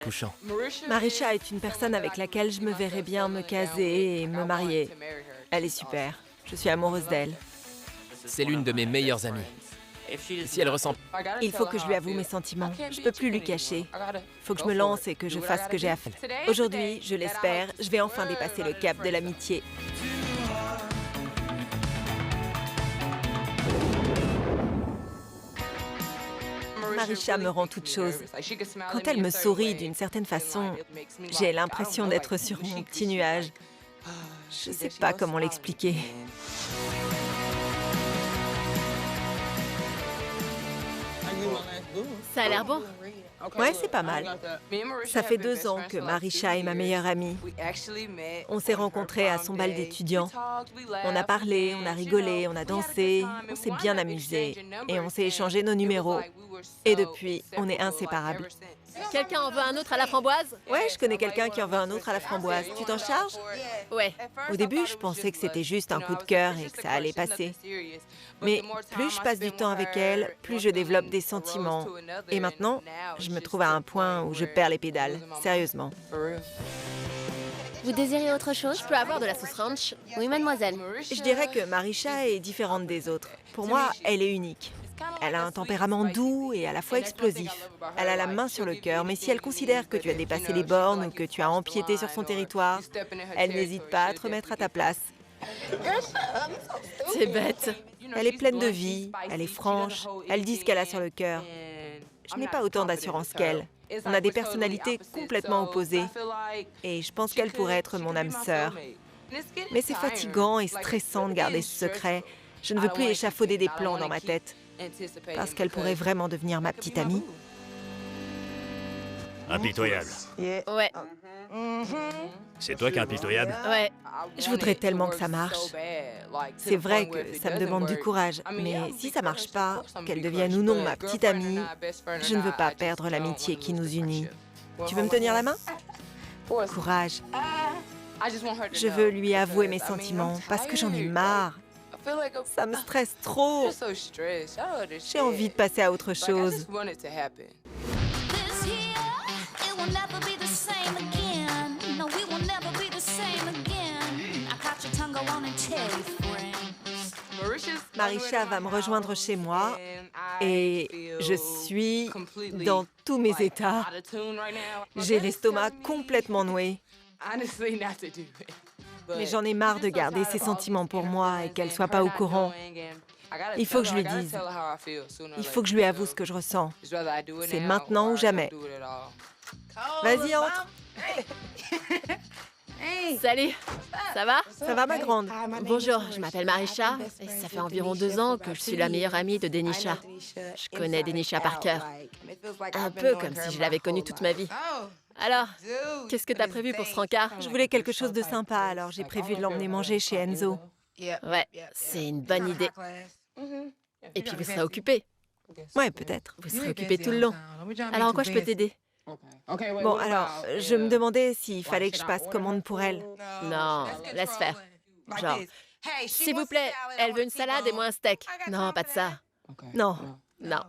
touchant. Marisha est une personne avec laquelle je me verrais bien me caser et me marier. Elle est super. Je suis amoureuse d'elle. C'est l'une de mes meilleures amies. Si elle ressent... Il faut que je lui avoue mes sentiments. Je peux plus lui cacher. Il faut que je me lance et que je fasse ce que j'ai à faire. Aujourd'hui, je l'espère, je vais enfin dépasser le cap de l'amitié. Marisha me rend toute chose. Quand elle me sourit d'une certaine façon, j'ai l'impression d'être sur mon petit nuage. Je sais pas comment l'expliquer. Ça a l'air bon. Ouais, c'est pas mal. Ça fait 2 ans que Marisha est ma meilleure amie. On s'est rencontrés à son bal d'étudiants. On a parlé, on a rigolé, on a dansé, on s'est bien amusé et on s'est échangé nos numéros. Et depuis, on est inséparables. Quelqu'un en veut un autre à la framboise? Ouais, je connais quelqu'un qui en veut un autre à la framboise. Tu t'en charges? Ouais. Au début, je pensais que c'était juste un coup de cœur et que ça allait passer. Mais plus je passe du temps avec elle, plus je développe des sentiments. Et maintenant, je me trouve à un point où je perds les pédales. Sérieusement. Vous désirez autre chose? Je peux avoir de la sauce ranch? Oui, mademoiselle. Je dirais que Marisha est différente des autres. Pour moi, elle est unique. Elle a un tempérament doux et à la fois explosif. Elle a la main sur le cœur, mais si elle considère que tu as dépassé les bornes ou que tu as empiété sur son territoire, elle n'hésite pas à te remettre à ta place. C'est bête. Elle est pleine de vie, elle est franche, elle dit ce qu'elle a sur le cœur. Je n'ai pas autant d'assurance qu'elle. On a des personnalités complètement opposées. Et je pense qu'elle pourrait être mon âme sœur. Mais c'est fatigant et stressant de garder ce secret. Je ne veux plus échafauder des plans dans ma tête. Parce qu'elle pourrait vraiment devenir ma petite amie. Impitoyable. Ouais, C'est toi qui es impitoyable? ouais. Je voudrais tellement que ça marche. C'est vrai que ça me demande du courage, mais si ça marche pas, qu'elle devienne ou non ma petite amie, je ne veux pas perdre l'amitié qui nous unit. Tu veux me tenir la main? Courage. Je veux lui avouer mes sentiments parce que j'en ai marre. Ça me stresse trop. J'ai envie de passer à autre chose. This here, it will never be the same again. No, we will never be the same again. I caught your tongue, go on and tell your friends. Marisha va me rejoindre chez moi et je suis dans tous mes états. J'ai l'estomac complètement noué. Mais j'en ai marre de garder ses sentiments pour moi et qu'elle soit pas au courant. Il faut que je lui dise. Il faut que je lui avoue ce que je ressens. C'est maintenant ou jamais. Vas-y, entre. Salut, ça va? Ça va, ma grande? Bonjour, je m'appelle Marisha et ça fait environ 2 ans que je suis la meilleure amie de Denisha. Je connais Denisha par cœur. Un peu comme si je l'avais connue toute ma vie. Alors, qu'est-ce que t'as prévu pour ce rencard? Je voulais quelque chose de sympa, alors j'ai prévu de l'emmener manger chez Enzo. Ouais, c'est une bonne idée. Et puis vous serez occupés. Ouais, peut-être. Vous serez occupés tout le long. Alors en quoi je peux t'aider? Bon, alors, je me demandais s'il fallait que je passe commande pour elle. Non, laisse faire. Genre, s'il vous plaît, elle veut une salade et moi un steak. Non, pas de ça. Non, Non.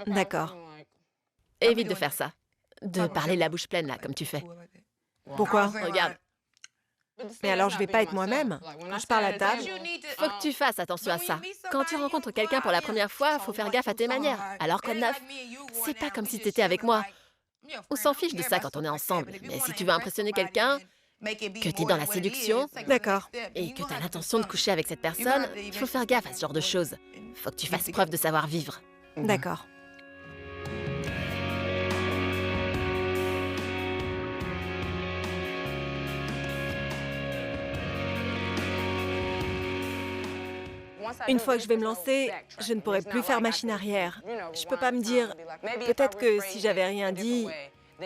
d'accord. Évite de faire ça. De parler la bouche pleine, là, comme tu fais. Pourquoi? Regarde, Mais alors, je vais pas être moi-même. Quand je parle à table, faut que tu fasses attention à ça. Quand tu rencontres quelqu'un pour la première fois, faut faire gaffe à tes manières. Alors quoi de neuf? C'est pas comme si t'étais avec moi. On s'en fiche de ça quand on est ensemble. Mais si tu veux impressionner quelqu'un, que t'es dans la séduction d'accord. et que t'as l'intention de coucher avec cette personne, il faut faire gaffe à ce genre de choses. Faut que tu fasses preuve de savoir-vivre. D'accord. Une fois que je vais me lancer, je ne pourrai plus faire machine arrière. Je peux pas me dire, peut-être que si j'avais rien dit,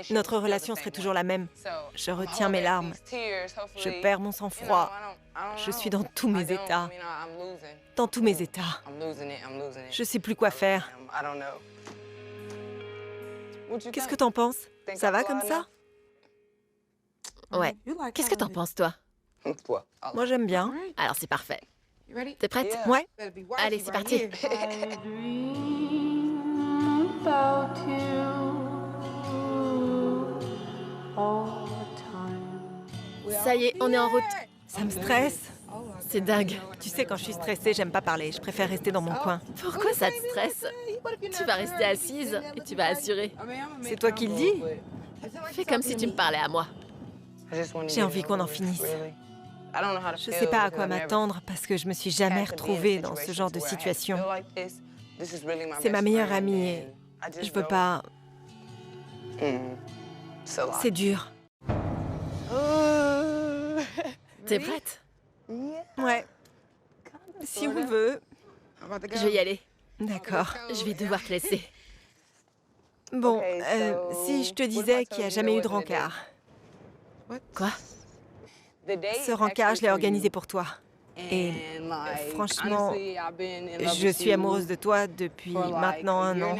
notre relation serait toujours la même. Je retiens mes larmes. Je perds mon sang-froid. Je suis dans tous mes états. Dans tous mes états. Je sais plus quoi faire. Qu'est-ce que t'en penses? Ça va comme ça? Ouais. Qu'est-ce que t'en penses, toi? Moi, j'aime bien. Alors c'est parfait. T'es prête? Ouais. Allez, c'est parti. Ça y est, on est en route. Ça me stresse. C'est dingue. Tu sais, quand je suis stressée, j'aime pas parler. Je préfère rester dans mon coin. Pourquoi ça te stresse? Tu vas rester assise et tu vas assurer. C'est toi qui le dis? Fais comme si tu me parlais à moi. J'ai envie qu'on en finisse. Je sais pas à quoi m'attendre parce que je me suis jamais retrouvée dans ce genre de situation. C'est ma meilleure amie et je veux pas... C'est dur. T'es prête? Ouais. Si on veut. Je vais y aller. D'accord. Je vais devoir te laisser. Bon, si je te disais qu'il n'y a jamais eu de rencard. Quoi? Ce rencard, je l'ai organisé pour toi. Et franchement, je suis amoureuse de toi depuis maintenant 1 an.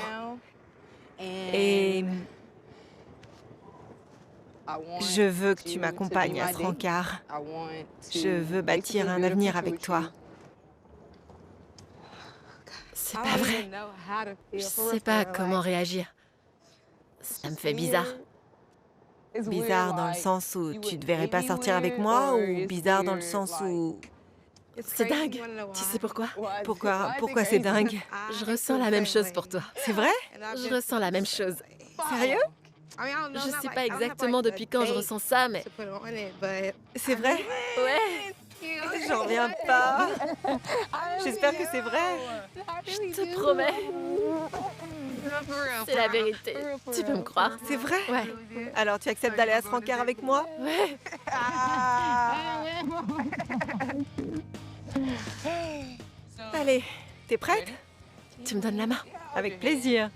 Et je veux que tu m'accompagnes à ce rencard. Je veux bâtir un avenir avec toi. C'est pas vrai. Je sais pas comment réagir. Ça me fait bizarre. Bizarre dans le sens où tu ne verrais pas sortir avec moi ou bizarre dans le sens où... C'est dingue. Tu sais pourquoi? Pourquoi c'est dingue? Je ressens la même chose pour toi. C'est vrai? Je ressens la même chose. Sérieux? Je sais pas exactement depuis quand je ressens ça, mais... C'est vrai? Ouais, J'en reviens pas. J'espère que c'est vrai. je te promets. C'est la vérité. Tu peux me croire? C'est vrai? Ouais. Alors tu acceptes d'aller à ce rencard avec moi? Ouais. Allez, t'es prête? Tu me donnes la main? Avec plaisir.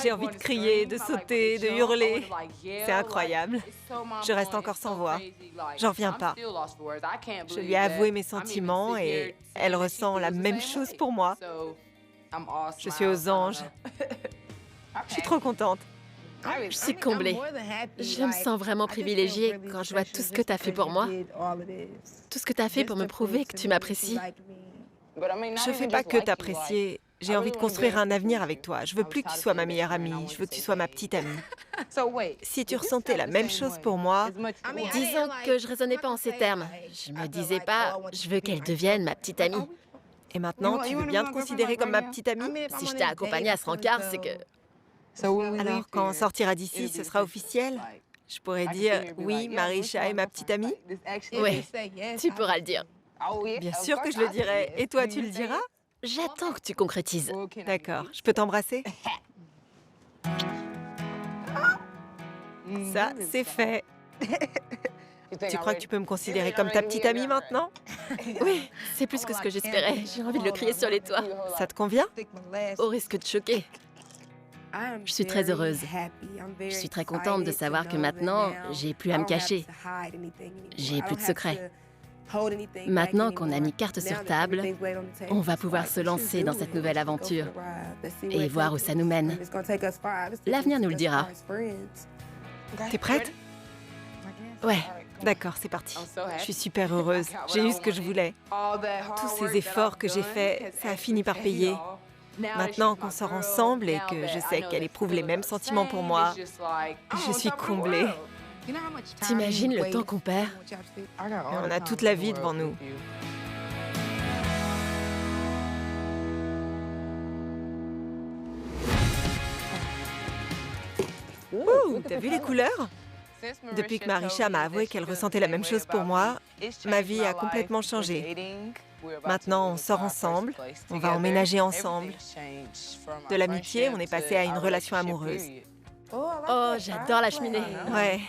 J'ai envie de crier, de sauter, de hurler. C'est incroyable. Je reste encore sans voix. J'en reviens pas. Je lui ai avoué mes sentiments et elle ressent la même chose pour moi. Je suis aux anges. Je suis trop contente. Je suis comblée. Je me sens vraiment privilégiée quand je vois tout ce que tu as fait pour moi. Tout ce que tu as fait pour me prouver que tu m'apprécies. Je fais pas que t'apprécier. J'ai envie de construire un avenir avec toi. Je veux plus que tu sois ma meilleure amie. Je veux que tu sois ma petite amie. Si tu ressentais la même chose pour moi, Disons que je raisonnais pas en ces termes. Je me disais pas, je veux qu'elle devienne ma petite amie. et maintenant tu veux bien te considérer comme ma petite amie? Si je t'ai accompagnée à ce rencard, c'est que... Alors quand on sortira d'ici, ce sera officiel? Je pourrais dire, oui, Marisha est ma petite amie? Oui, tu pourras le dire. Bien sûr que je le dirai. Et toi, tu le diras? J'attends que tu concrétises. D'accord. Je peux t'embrasser? Ça, c'est fait. Tu crois que tu peux me considérer comme ta petite amie maintenant? Oui, c'est plus que ce que j'espérais. J'ai envie de le crier sur les toits. Ça te convient? Au risque de choquer. Je suis très heureuse. Je suis très contente de savoir que maintenant, j'ai plus à me cacher. J'ai plus de secrets. Maintenant qu'on a mis carte sur table, on va pouvoir se lancer dans cette nouvelle aventure et voir où ça nous mène. L'avenir nous le dira. T'es prête? Ouais, D'accord, c'est parti. Je suis super heureuse. J'ai eu ce que je voulais. Tous ces efforts que j'ai faits, ça a fini par payer. Maintenant qu'on sort ensemble et que je sais qu'elle éprouve les mêmes sentiments pour moi, je suis comblée. t'imagines le temps qu'on perd? On a toute la vie devant nous. Ouh, t'as vu les couleurs? Depuis que Marisha m'a avoué qu'elle ressentait la même chose pour moi, ma vie a complètement changé. Maintenant, on sort ensemble, on va emménager ensemble. De l'amitié, on est passé à une relation amoureuse. Oh, j'adore la cheminée. Ouais,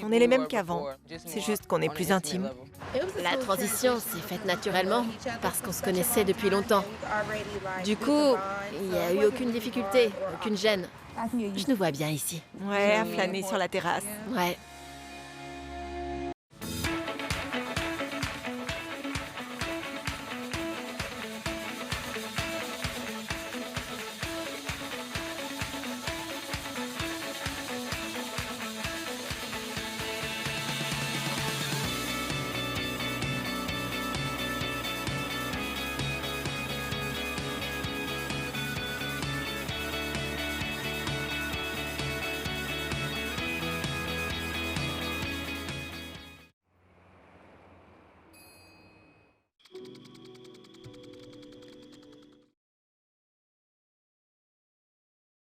on est les mêmes qu'avant. C'est juste qu'on est plus intimes. La transition s'est faite naturellement parce qu'on se connaissait depuis longtemps. Du coup, il n'y a eu aucune difficulté, aucune gêne. Je nous vois bien ici. Ouais, à flâner sur la terrasse. Ouais,